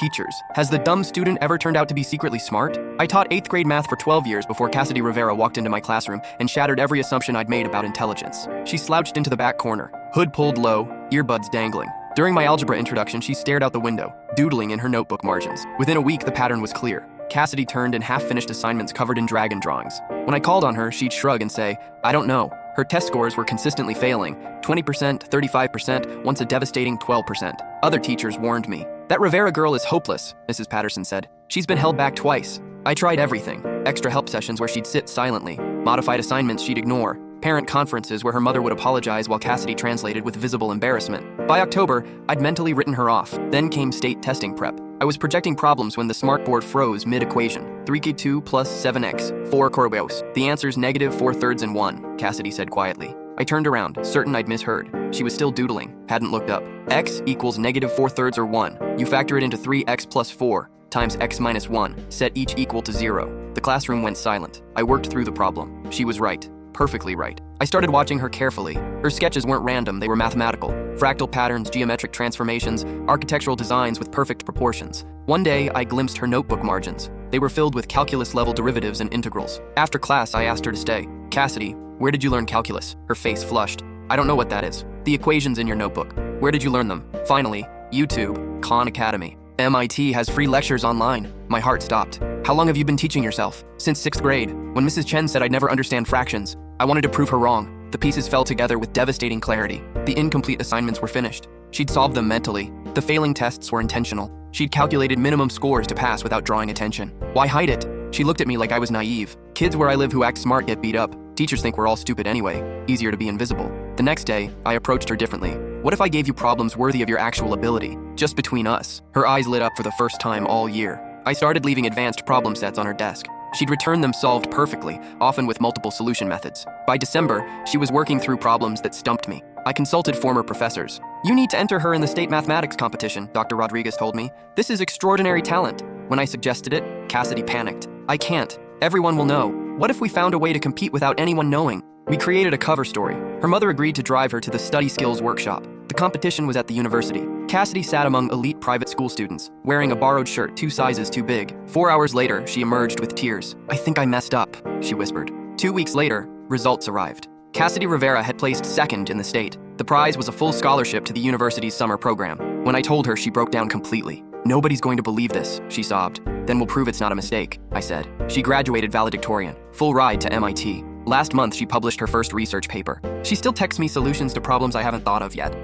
teachers. Has the dumb student ever turned out to be secretly smart? I taught 8th grade math for 12 years before Cassidy Rivera walked into my classroom and shattered every assumption I'd made about intelligence. She slouched into the back corner, hood pulled low, earbuds dangling. During my algebra introduction, she stared out the window, doodling in her notebook margins. Within a week, the pattern was clear. Cassidy turned in half-finished assignments covered in dragon drawings. When I called on her, she'd shrug and say, "I don't know." Her test scores were consistently failing, 20%, 35%, once a devastating 12%. Other teachers warned me. "That Rivera girl is hopeless," Mrs. Patterson said. "She's been held back twice." I tried everything. Extra help sessions where she'd sit silently, modified assignments she'd ignore, parent conferences where her mother would apologize while Cassidy translated with visible embarrassment. By October, I'd mentally written her off. Then came state testing prep. I was projecting problems when the smartboard froze mid-equation. 3k2 plus 7x, 4 Corbeos. The answer's -4/3 and 1, Cassidy said quietly. I turned around, certain I'd misheard. She was still doodling, hadn't looked up. X equals -4/3 or 1. You factor it into 3x plus 4 times x minus 1, set each equal to 0. The classroom went silent. I worked through the problem. She was right. Perfectly right. I started watching her carefully. Her sketches weren't random, they were mathematical. Fractal patterns, geometric transformations, architectural designs with perfect proportions. One day, I glimpsed her notebook margins. They were filled with calculus-level derivatives and integrals. After class, I asked her to stay. "Cassidy, where did you learn calculus?" Her face flushed. "I don't know what that is." "The equations in your notebook. Where did you learn them?" "Finally, YouTube, Khan Academy. MIT has free lectures online." My heart stopped. "How long have you been teaching yourself?" "Since 6th grade. When Mrs. Chen said I'd never understand fractions, I wanted to prove her wrong." The pieces fell together with devastating clarity. The incomplete assignments were finished. She'd solved them mentally. The failing tests were intentional. She'd calculated minimum scores to pass without drawing attention. Why hide it? She looked at me like I was naive. Kids where I live who act smart get beat up. Teachers think we're all stupid anyway. Easier to be invisible. The next day, I approached her differently. "What if I gave you problems worthy of your actual ability? Just between us?" Her eyes lit up for the first time all year. I started leaving advanced problem sets on her desk. She'd return them solved perfectly, often with multiple solution methods. By December, she was working through problems that stumped me. I consulted former professors. "You need to enter her in the state mathematics competition," Dr. Rodriguez told me. "This is extraordinary talent." When I suggested it, Cassidy panicked. "I can't. Everyone will know. What if we found a way to compete without anyone knowing?" We created a cover story. Her mother agreed to drive her to the study skills workshop. The competition was at the university. Cassidy sat among elite private school students, wearing a borrowed shirt 2 sizes too big. 4 hours later, she emerged with tears. "I think I messed up," she whispered. 2 weeks later, results arrived. Cassidy Rivera had placed 2nd in the state. The prize was a full scholarship to the university's summer program. When I told her, she broke down completely. "Nobody's going to believe this," she sobbed. "Then we'll prove it's not a mistake," I said. She graduated valedictorian, full ride to MIT. Last month, she published her first research paper. She still texts me solutions to problems I haven't thought of yet.